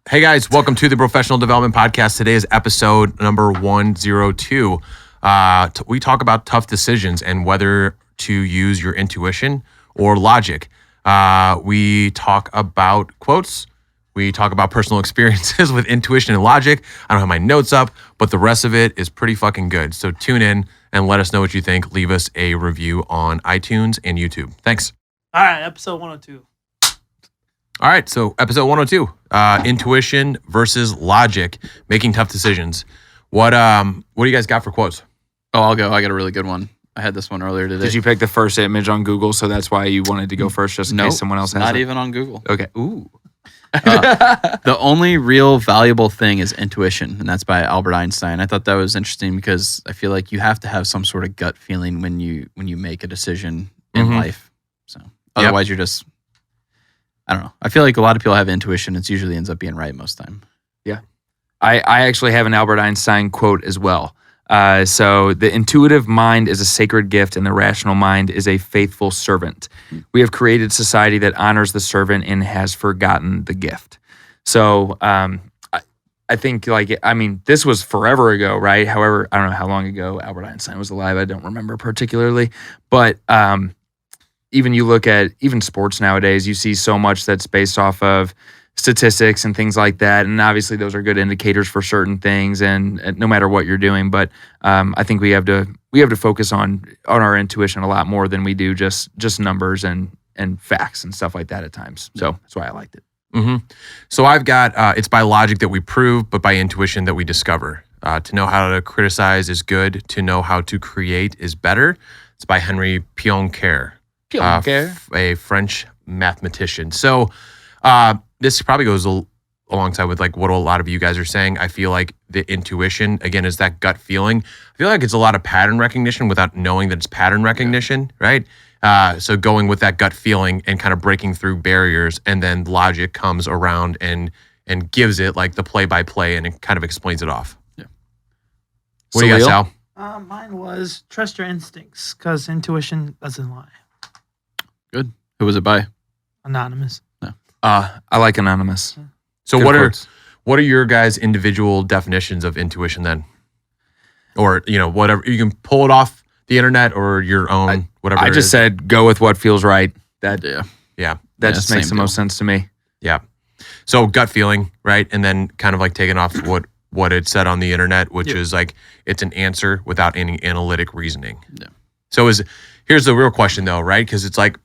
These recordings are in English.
Hey guys, welcome to the Brofessional Development Podcast. Today is episode number 102. We talk about tough decisions and whether to use your intuition or logic. We talk about quotes. We talk about personal experiences with intuition and logic. I don't have my notes up, but the rest of it is pretty fucking good. So tune in and let us know what you think. Leave us a review on iTunes and YouTube. Thanks. All right, episode 102. All right, so episode 102, intuition versus logic, making tough decisions. What do you guys got for quotes? Oh, I'll go. I got a really good one. I had this one earlier today. Did you pick the first image on Google, so that's why you wanted to go first, just in case someone else has not it? even on Google. Okay. Ooh. The only real valuable thing is intuition, and that's by Albert Einstein. I thought that was interesting because I feel like you have to have some sort of gut feeling when you make a decision in life. So otherwise, you're just, I don't know. I feel like a lot of people have intuition. It usually ends up being right most time. Yeah. I actually have an Albert Einstein quote as well. So the intuitive mind is a sacred gift and the rational mind is a faithful servant. We have created society that honors the servant and has forgotten the gift. So I think this was forever ago, right? However, I don't know how long ago Albert Einstein was alive. I don't remember particularly. But even you look at even sports nowadays, you see so much that's based off of statistics and things like that. And obviously those are good indicators for certain things and no matter what you're doing. But I think we have to focus on our intuition a lot more than we do just numbers and facts and stuff like that at times. So that's why I liked it. Mm-hmm. So I've got, it's by logic that we prove, but by intuition that we discover. To know how to criticize is good. To know how to create is better. It's by Henry Poincaré. A French mathematician. So this probably goes alongside with like what a lot of you guys are saying. I feel like the intuition, again, is that gut feeling. I feel like it's a lot of pattern recognition without knowing that it's pattern recognition, right? So going with that gut feeling and kind of breaking through barriers, and then logic comes around and gives it like the play-by-play and it kind of explains it off. Yeah. What do you got, Sal? Mine was trust your instincts because intuition doesn't lie. Good. Who was it by? Anonymous. No. I like anonymous. So Good what are your guys' individual definitions of intuition then? Or, whatever, you can pull it off the internet or your own, whatever. I just said go with what feels right. That just makes the most sense to me. Yeah. So gut feeling, right? And then kind of like taking off what it said on the internet, which is like it's an answer without any analytic reasoning. Yeah. So here's the real question though, right? Because it's like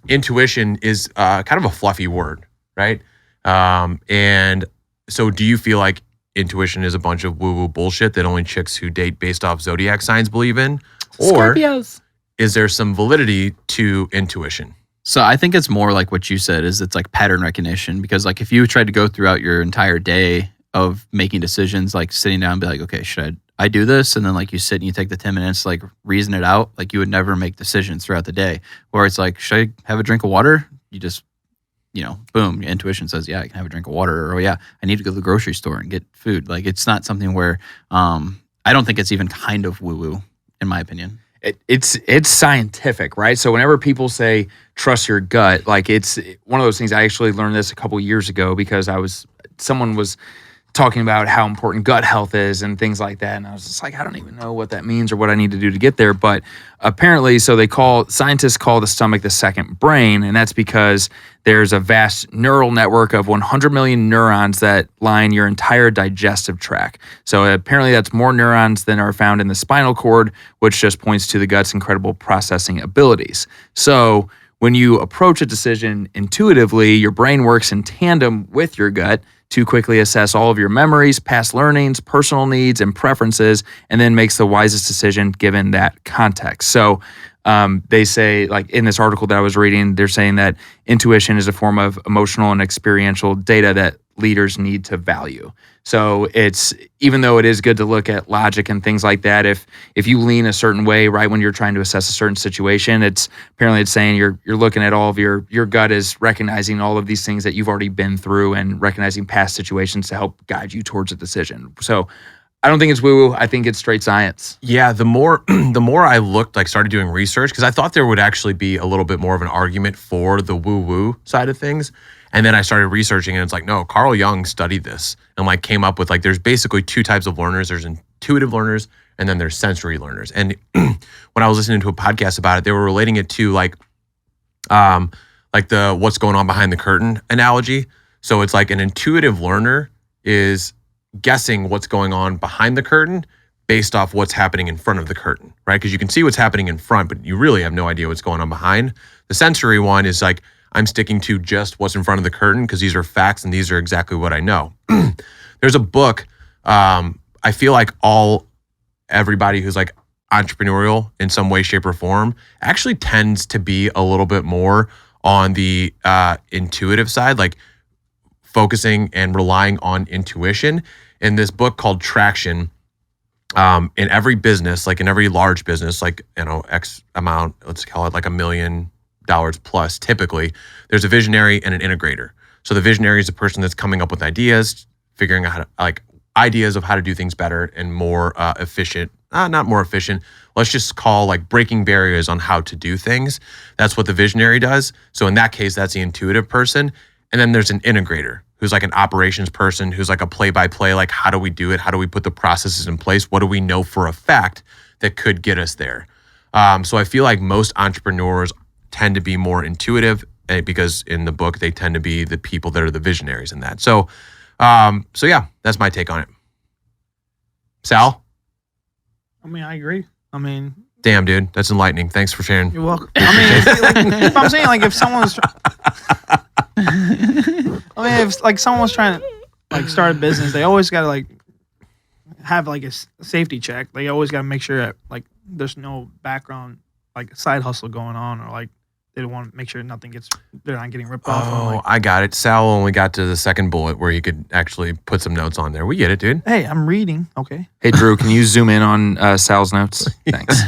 intuition is kind of a fluffy word, right? And so do you feel like intuition is a bunch of woo-woo bullshit that only chicks who date based off zodiac signs believe in? Or Scorpios. Is there some validity to intuition? So I think it's more like what you said, is it's like pattern recognition. Because like if you tried to go throughout your entire day of making decisions, like sitting down and be like, okay, should I do this? And then like you sit and you take the 10 minutes to like reason it out, like you would never make decisions throughout the day. Or it's like, should I have a drink of water? You just, boom, your intuition says, yeah, I can have a drink of water. Or yeah, I need to go to the grocery store and get food. Like it's not something where I don't think it's even kind of woo-woo, in my opinion. It's scientific, right? So whenever people say trust your gut, like it's one of those things. I actually learned this a couple years ago because someone was talking about how important gut health is and things like that. And I was just like, I don't even know what that means or what I need to do to get there. But apparently, so scientists call the stomach the second brain. And that's because there's a vast neural network of 100 million neurons that line your entire digestive tract. So apparently that's more neurons than are found in the spinal cord, which just points to the gut's incredible processing abilities. So when you approach a decision intuitively, your brain works in tandem with your gut to quickly assess all of your memories, past learnings, personal needs, and preferences, and then makes the wisest decision given that context. So they say, like in this article that I was reading, they're saying that intuition is a form of emotional and experiential data that leaders need to value. So it's, even though it is good to look at logic and things like that, if you lean a certain way right when you're trying to assess a certain situation, it's saying you're looking at all of your gut is recognizing all of these things that you've already been through and recognizing past situations to help guide you towards a decision. So I don't think it's woo-woo. I think it's straight science. Yeah, the more I looked, like started doing research, because I thought there would actually be a little bit more of an argument for the woo-woo side of things. And then I started researching, and it's like, no, Carl Jung studied this and like came up with like, there's basically two types of learners. There's intuitive learners, and then there's sensory learners. And when I was listening to a podcast about it, they were relating it to like the what's going on behind the curtain analogy. So it's like an intuitive learner is guessing what's going on behind the curtain based off what's happening in front of the curtain, right? Because you can see what's happening in front, but you really have no idea what's going on behind. The sensory one is like, I'm sticking to just what's in front of the curtain because these are facts and these are exactly what I know. There's a book, I feel like everybody who's like entrepreneurial in some way, shape, or form actually tends to be a little bit more on the intuitive side, like focusing and relying on intuition. In this book called Traction, in every business, like in every large business, like, X amount, let's call it like $1 million plus, typically, there's a visionary and an integrator. So the visionary is the person that's coming up with ideas, figuring out how to, like, ideas of how to do things better and more efficient, not more efficient, let's just call like breaking barriers on how to do things. That's what the visionary does. So in that case, that's the intuitive person. And then there's an integrator who's like an operations person, who's like a play-by-play, like how do we do it? How do we put the processes in place? What do we know for a fact that could get us there? So I feel like most entrepreneurs tend to be more intuitive because in the book, they tend to be the people that are the visionaries in that. So yeah, that's my take on it. Sal? I mean, I agree. I mean, damn, dude, that's enlightening. Thanks for sharing. you're welcome. I mean, if I'm saying like if someone was, if like someone was trying to like start a business, they always got to like have like a safety check. They always got to make sure that like there's no background like side hustle going on, or like they don't want to make sure they're not getting ripped off. Oh, Like, I got it. Sal only got to the second bullet where he could actually put some notes on there. We get it, dude. hey, I'm reading. Okay. Hey, Drew, can you zoom in on Sal's notes? Thanks.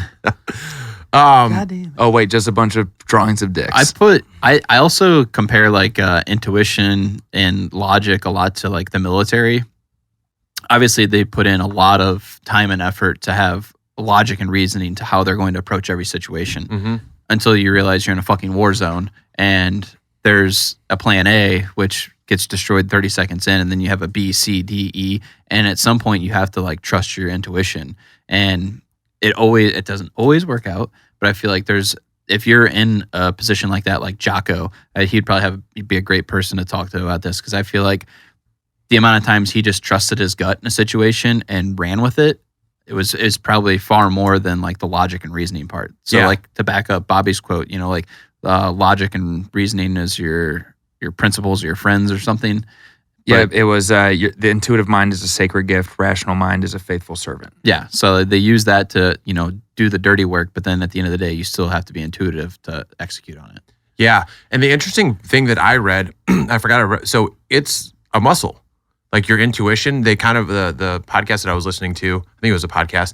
God damn it. Oh, wait, just a bunch of drawings of dicks. I also compare like intuition and logic a lot to like the military. Obviously, they put in a lot of time and effort to have logic and reasoning to how they're going to approach every situation. Mm-hmm. Until you realize you're in a fucking war zone and there's a plan A, which gets destroyed 30 seconds in, and then you have a B, C, D, E. And at some point you have to like trust your intuition. And it doesn't always work out, but I feel like if you're in a position like that, like Jocko, he'd be a great person to talk to about this, because I feel like the amount of times he just trusted his gut in a situation and ran with it, is probably far more than like the logic and reasoning part. So Yeah. like to back up Bobby's quote, like logic and reasoning is your principles or your friends or something. yeah, But- it was the intuitive mind is a sacred gift. Rational mind is a faithful servant. Yeah. So they use that to, do the dirty work, but then at the end of the day, you still have to be intuitive to execute on it. Yeah. And the interesting thing that I read, so it's a muscle. Like your intuition, they kind of, the podcast that I was listening to, I think it was a podcast,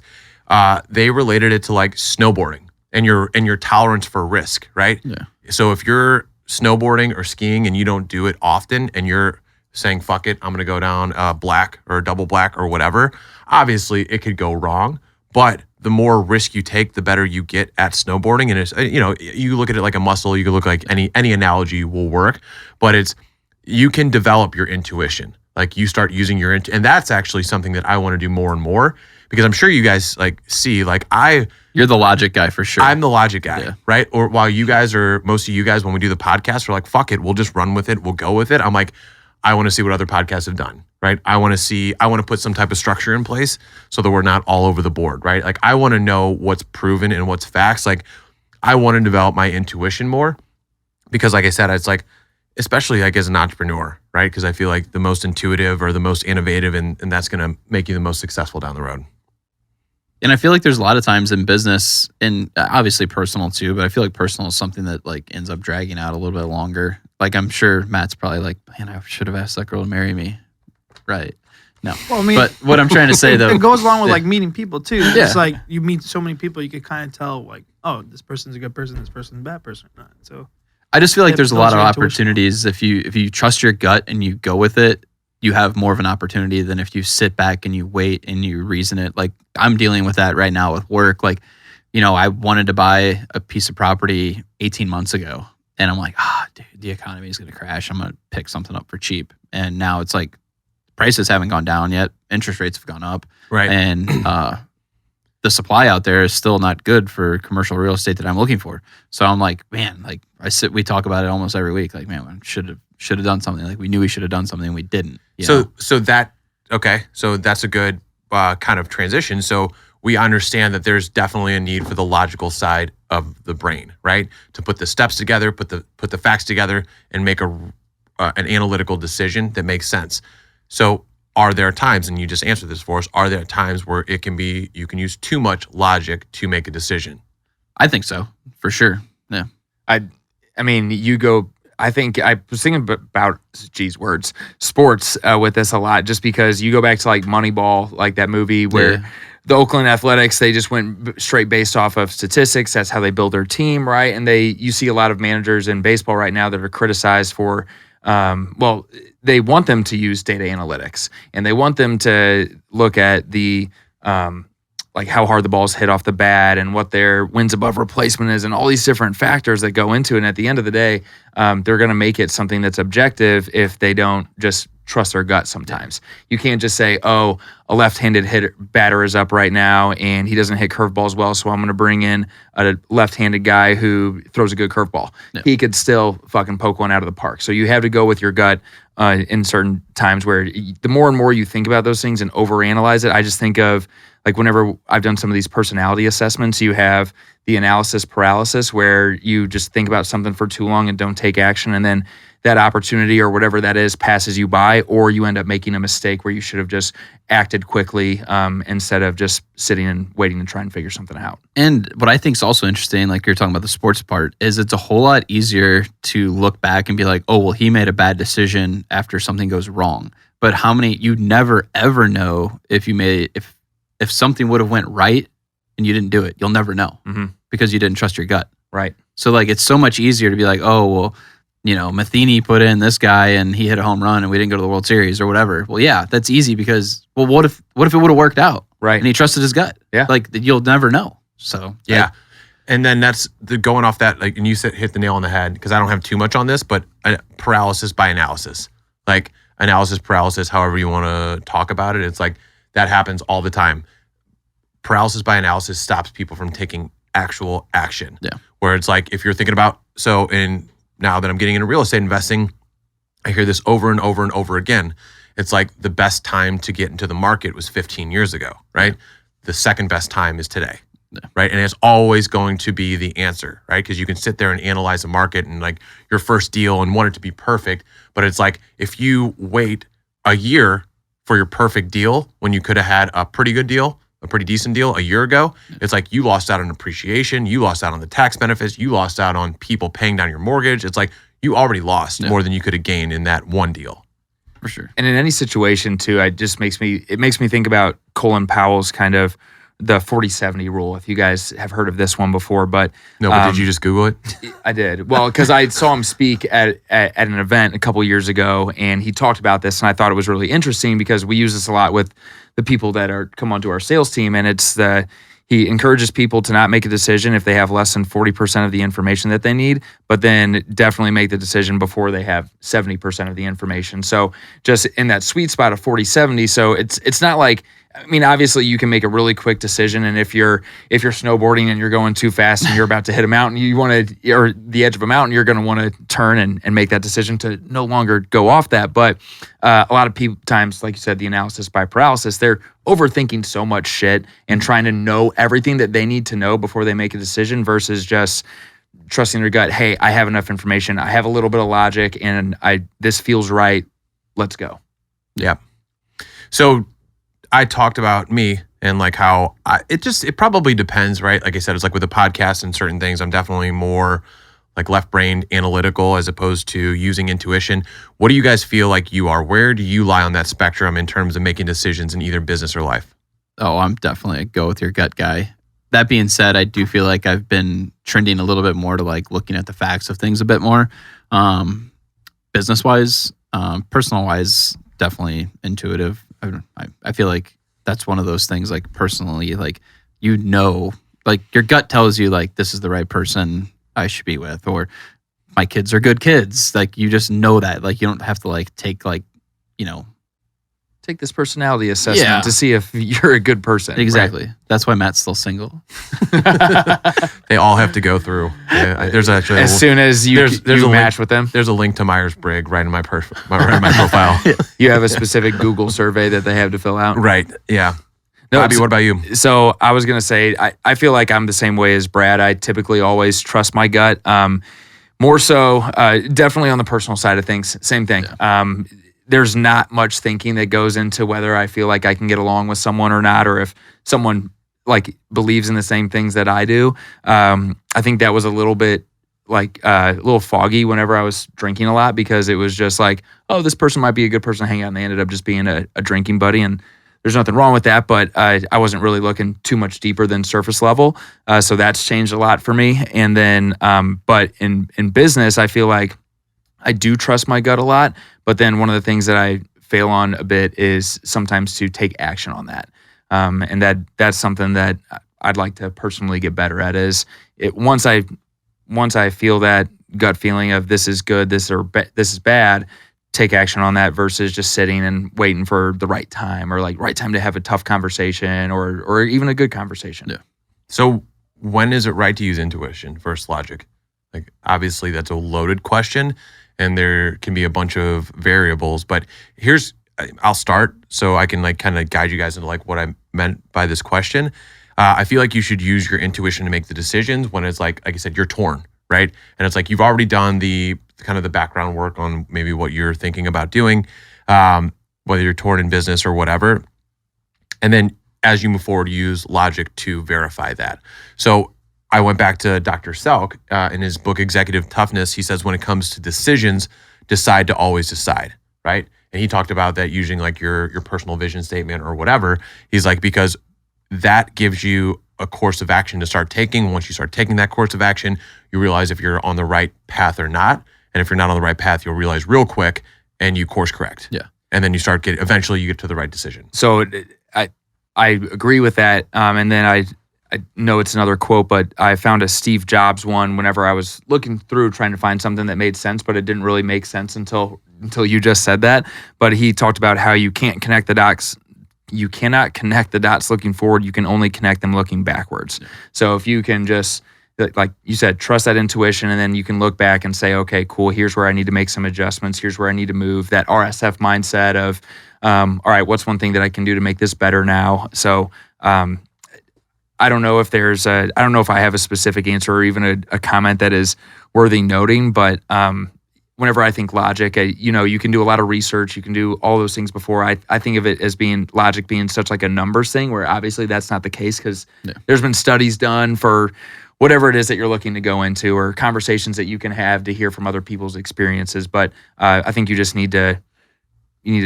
they related it to like snowboarding and your tolerance for risk, right? Yeah. So if you're snowboarding or skiing and you don't do it often and you're saying, fuck it, I'm going to go down black or double black or whatever, obviously it could go wrong. But the more risk you take, the better you get at snowboarding. And it's, you look at it like a muscle, you can look like any analogy will work, but you can develop your intuition. Like you start using and that's actually something that I want to do more and more, because I'm sure you guys like see, like You're the logic guy for sure. I'm the logic guy, Yeah. right? Or while most of you guys, when we do the podcast, we're like, fuck it, we'll just run with it, we'll go with it. I'm like, I want to see what other podcasts have done, right? I want to put some type of structure in place so that we're not all over the board, right? Like I want to know what's proven and what's facts. Like I want to develop my intuition more, because like I said, it's like, especially like as an entrepreneur, right? Because I feel like the most intuitive or the most innovative, and that's going to make you the most successful down the road. And I feel like there's a lot of times in business, and obviously personal too, but I feel like personal is something that like ends up dragging out a little bit longer. Like I'm sure Matt's probably like, man, I should have asked that girl to marry me. Right. No. Well, I mean, But what I'm trying to say though, it goes along with Yeah. like meeting people too. Yeah. It's like you meet so many people, you could kind of tell like, oh, this person's a good person, this person's a bad person. Or not. So I just feel like Yeah, there's a those lot of are intuition. opportunities if you trust your gut and you go with it, you have more of an opportunity than if you sit back and you wait and you reason it. Like I'm dealing with that right now with work. Like, I wanted to buy a piece of property 18 months ago, and I'm like, dude, the economy is going to crash. I'm going to pick something up for cheap. And now it's like prices haven't gone down yet. Interest rates have gone up. Right. And the supply out there is still not good for commercial real estate that I'm looking for. So I'm like, man, like we talk about it almost every week. Like, man, we should have done something. Like we knew we should have done something and we didn't. So that's a good kind of transition. So we understand that there's definitely a need for the logical side of the brain, right? To put the steps together, put the facts together, and make an analytical decision that makes sense. So are there times, and you just answered this for us, are there times where you can use too much logic to make a decision? I think so, for sure. Yeah. I mean, I think I was thinking about sports with this a lot, just because you go back to like Moneyball, like that movie where the Oakland Athletics, they just went straight based off of statistics. That's how they build their team, right? And you see a lot of managers in baseball right now that are criticized for, they want them to use data analytics, and they want them to look at the like how hard the ball's hit off the bat and what their wins above replacement is and all these different factors that go into it. And at the end of the day, they're going to make it something that's objective if they don't just trust their gut sometimes. You can't just say, oh, a left-handed batter is up right now and he doesn't hit curveballs well, so I'm going to bring in a left-handed guy who throws a good curveball. Yeah. He could still fucking poke one out of the park. So you have to go with your gut in certain times where the more and more you think about those things and overanalyze it. I just think of, like, whenever I've done some of these personality assessments, you have the analysis paralysis where you just think about something for too long and don't take action, and then that opportunity or whatever that is passes you by, or you end up making a mistake where you should have just acted quickly instead of just sitting and waiting to try and figure something out. And what I think is also interesting, like you're talking about the sports part, is it's a whole lot easier to look back and be like, oh, well, he made a bad decision after something goes wrong. But you never ever know if something would have went right and you didn't do it. You'll never know because you didn't trust your gut. Right. So like it's so much easier to be like, oh, well, Matheny put in this guy and he hit a home run and we didn't go to the World Series or whatever. Well, yeah, that's easy because, well, what if it would have worked out? Right. And he trusted his gut. Yeah. Like you'll never know. So yeah. And then that's going off that, like, and you hit the nail on the head, because I don't have too much on this, but paralysis by analysis, like analysis paralysis, however you want to talk about it. It's like that happens all the time. Paralysis by analysis stops people from taking actual action. Yeah. Where it's like, if you're thinking about, now that I'm getting into real estate investing, I hear this over and over and over again. It's like the best time to get into the market was 15 years ago, right? The second best time is today, right? And it's always going to be the answer, right? Because you can sit there and analyze the market and like your first deal and want it to be perfect. But it's like, if you wait a year for your perfect deal when you could have had a pretty good deal, a pretty decent deal a year ago, it's like you lost out on appreciation, you lost out on the tax benefits, you lost out on people paying down your mortgage. It's like you already lost more than you could have gained in that one deal. For sure. And in any situation too, it makes me think about Colin Powell's kind of the 40-70 rule. If you guys have heard of this one before, but did you just Google it? I did. Well, because I saw him speak at an event a couple years ago, and he talked about this, and I thought it was really interesting because we use this a lot with the people that come onto our sales team, and he encourages people to not make a decision if they have less than 40% of the information that they need, but then definitely make the decision before they have 70% of the information. So just in that sweet spot of 40-70. So it's not like, I mean, obviously you can make a really quick decision, and if you're snowboarding and you're going too fast and you're about to hit a mountain, or the edge of a mountain, you're going to want to turn and make that decision to no longer go off that. But a lot of times, like you said, the analysis by paralysis, they're overthinking so much shit and trying to know everything that they need to know before they make a decision versus just trusting their gut. Hey, I have enough information. I have a little bit of logic, and this feels right. Let's go. Yeah. So I talked about me and like how it probably depends, right? Like I said, it's like with the podcast and certain things, I'm definitely more like left-brained analytical as opposed to using intuition. What do you guys feel like you are? Where do you lie on that spectrum in terms of making decisions in either business or life? Oh, I'm definitely a go with your gut guy. That being said, I do feel like I've been trending a little bit more to like looking at the facts of things a bit more. Business-wise, personal-wise, definitely intuitive. I feel like that's one of those things, like personally, like, like your gut tells you like this is the right person I should be with, or my kids are good kids. Like you just know that. Like you don't have to like take like, Take this personality assessment Yeah. to see if you're a good person. exactly. That's why Matt's still single. They all have to go through. There's actually As soon as you there's a match link, with them, there's a link to Myers-Briggs right in my profile. you have a specific Google survey that they have to fill out. Right. Yeah. No, Bobby, what about you? So I was going to say, I feel like I'm the same way as Brad. I typically always trust my gut. More so, definitely on the personal side of things, same thing. There's not much thinking that goes into whether I feel like I can get along with someone or not, or if someone like believes in the same things that I do. I think that was a little bit like a little foggy whenever I was drinking a lot, because it was just like, oh, this person might be a good person to hang out, and they ended up just being a drinking buddy. And there's nothing wrong with that, but I wasn't really looking too much deeper than surface level. So that's changed a lot for me. And then, but in business, I feel like I do trust my gut a lot. But then one of the things that I fail on a bit is sometimes to take action on that. And that's something that I'd like to personally get better at. Is once I feel that gut feeling of this is good, this is bad, take action on that versus just sitting and waiting for the right time, or like right time to have a tough conversation or even a good conversation. Yeah. So when is it right to use intuition versus logic? Like obviously that's a loaded question, and there can be a bunch of variables. But I'll start so I can like kind of guide you guys into like what I meant by this question. I feel like you should use your intuition to make the decisions when it's like I said, you're torn, right? And it's like you've already done the kind of the background work on maybe what you're thinking about doing, whether you're torn in business or whatever. And then as you move forward, use logic to verify that. So I went back to Dr. Selk in his book, Executive Toughness. He says when it comes to decisions, decide to always decide, right? And he talked about that using like your personal vision statement or whatever. He's like, because that gives you a course of action to start taking. Once you start taking that course of action, you realize if you're on the right path or not. And if you're not on the right path, you'll realize real quick and you course correct. Yeah. And then eventually you get to the right decision. So I agree with that. And then I know it's another quote, but I found a Steve Jobs one whenever I was looking through trying to find something that made sense, but it didn't really make sense until you just said that. But he talked about how you can't connect the dots. You cannot connect the dots looking forward. You can only connect them looking backwards. Yeah. So if you can just, like you said, trust that intuition, and then you can look back and say, okay, cool, here's where I need to make some adjustments. Here's where I need to move. That RSF mindset of, all right, what's one thing that I can do to make this better now? So I don't know if I don't know if I have a specific answer or even a comment that is worthy noting, but whenever I think logic, you can do a lot of research, you can do all those things before. I think of it as logic being such like a numbers thing, where obviously that's not the case, because there's been studies done for whatever it is that you're looking to go into, or conversations that you can have to hear from other people's experiences. But I think you just need to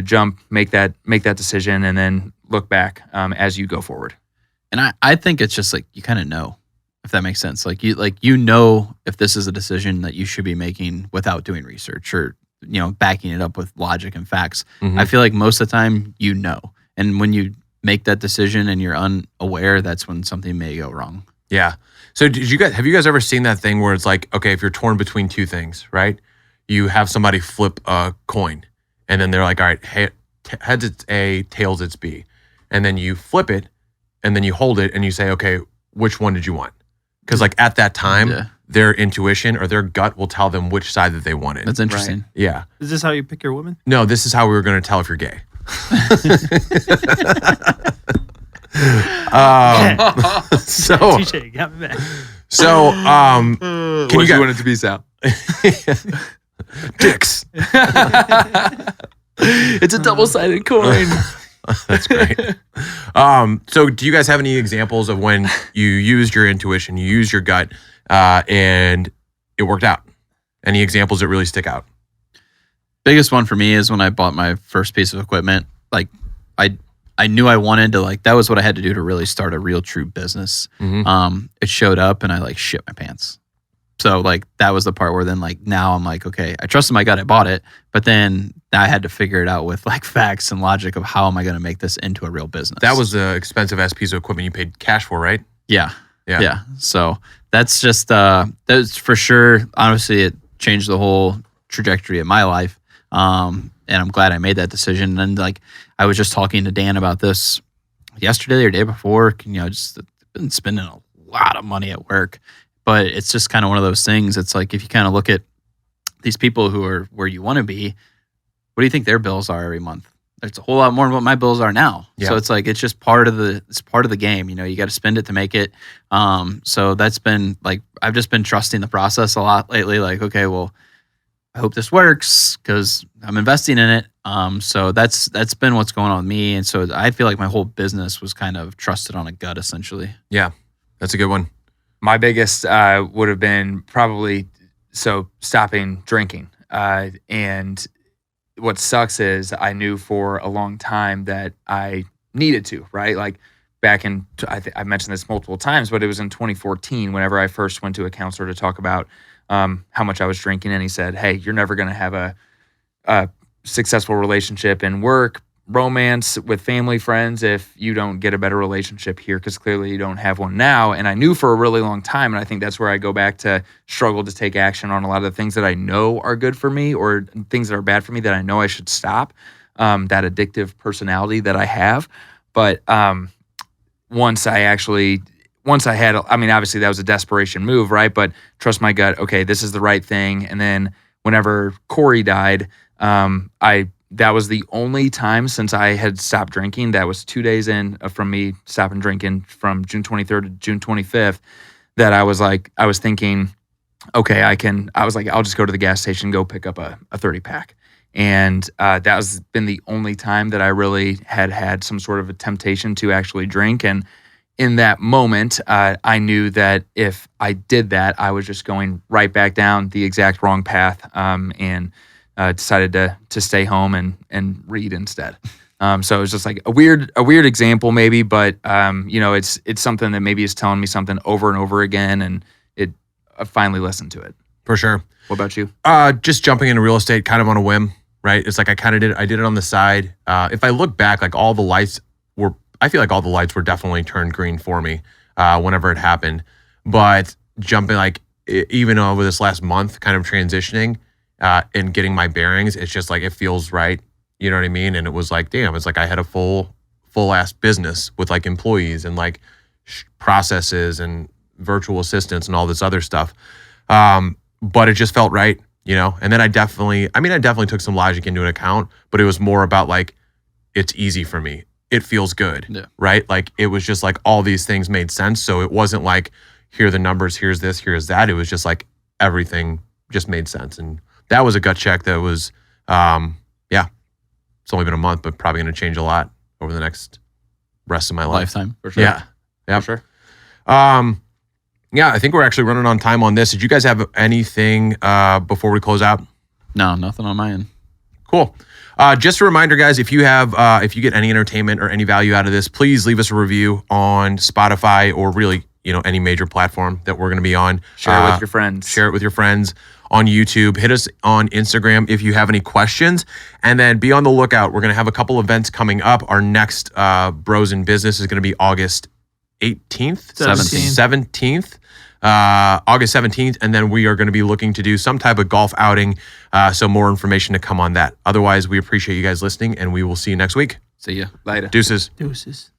jump, make that decision, and then look back as you go forward. And I think it's just like you kind of know, if that makes sense. Like you know if this is a decision that you should be making without doing research or backing it up with logic and facts. Mm-hmm. I feel like most of the time and when you make that decision and you're unaware, that's when something may go wrong. Yeah. So have you guys ever seen that thing where it's like, okay, if you're torn between two things, right? You have somebody flip a coin, and then they're like, all right, heads it's A, tails it's B. And then you flip it, and then you hold it, and you say, okay, which one did you want? Because like at that time, their intuition or their gut will tell them which side that they wanted. That's interesting. Right? Yeah. Is this how you pick your woman? No, this is how we were going to tell if you're gay. So TJ, got me back. So Can you want it to be, Sal? Dicks. It's a double-sided coin. That's great. So do you guys have any examples of when you used your intuition, you used your gut, and it worked out? Any examples that really stick out? Biggest one for me is when I bought my first piece of equipment. Like I knew I wanted to, like, that was what I had to do to really start a real true business. Mm-hmm. It showed up and I like shit my pants. So like that was the part where then like now I'm like, okay, I trusted my gut, I bought it, but then I had to figure it out with like facts and logic of how am I going to make this into a real business. That was the expensive ass piece of equipment you paid cash for, right? Yeah. So that's just that's for sure. Honestly, it changed the whole trajectory of my life. And I'm glad I made that decision. And like, I was just talking to Dan about this yesterday or day before, just been spending a lot of money at work, but it's just kind of one of those things. It's like, if you kind of look at these people who are where you want to be, what do you think their bills are every month? It's a whole lot more than what my bills are now. Yeah. So it's like, it's just part of the game. You got to spend it to make it. So that's been like, I've just been trusting the process a lot lately. Like, okay, well, I hope this works because I'm investing in it. So that's been what's going on with me. And so I feel like my whole business was kind of trusted on a gut, essentially. Yeah, that's a good one. My biggest would have been probably stopping drinking. And what sucks is I knew for a long time that I needed to, right? Like back in, I mentioned this multiple times, but it was in 2014 whenever I first went to a counselor to talk about how much I was drinking. And he said, hey, you're never going to have a successful relationship in work, romance, with family, friends, if you don't get a better relationship here, because clearly you don't have one now. And I knew for a really long time, and I think that's where I go back to struggle to take action on a lot of the things that I know are good for me or things that are bad for me that I know I should stop, that addictive personality that I have. But once I had, obviously that was a desperation move, right? But trust my gut, okay, this is the right thing. And then whenever Corey died, that was the only time since I had stopped drinking. That was 2 days in from me stopping drinking from June 23rd to June 25th that I was thinking, okay, I'll just go to the gas station, go pick up a 30 pack. And that has been the only time that I really had some sort of a temptation to actually drink. And in that moment, I knew that if I did that, I was just going right back down the exact wrong path, and decided to stay home and read instead. So it was just like a weird example maybe, but it's something that maybe is telling me something over and over again, and I finally listened to it. For sure. What about you? Just jumping into real estate kind of on a whim, right? It's like I did it on the side. If I look back, like I feel like all the lights were definitely turned green for me whenever it happened. But jumping, like even over this last month, kind of transitioning and getting my bearings, it's just like it feels right. You know what I mean? And it was like, damn, it's like I had a full ass business with like employees and like processes and virtual assistants and all this other stuff. But it just felt right, And then I definitely took some logic into an account, but it was more about like, it's easy for me. It feels good, yeah. Right? Like it was just like all these things made sense. So it wasn't like, here are the numbers, here's this, here's that. It was just like everything just made sense. And that was a gut check that was, it's only been a month, but probably going to change a lot over the next rest of my life. Lifetime, for sure. Yeah. For sure. I think we're actually running on time on this. Did you guys have anything before we close out? No, nothing on my end. Cool. Just a reminder, guys, if you get any entertainment or any value out of this, please leave us a review on Spotify or really, any major platform that we're going to be on. Share it with your friends. Share it with your friends on YouTube. Hit us on Instagram if you have any questions. And then be on the lookout. We're going to have a couple events coming up. Our next Bros in Business is going to be August 18th? 17th. August 17th. And then we are going to be looking to do some type of golf outing. So more information to come on that. Otherwise, we appreciate you guys listening, and we will see you next week. See ya. Later. Deuces. Deuces.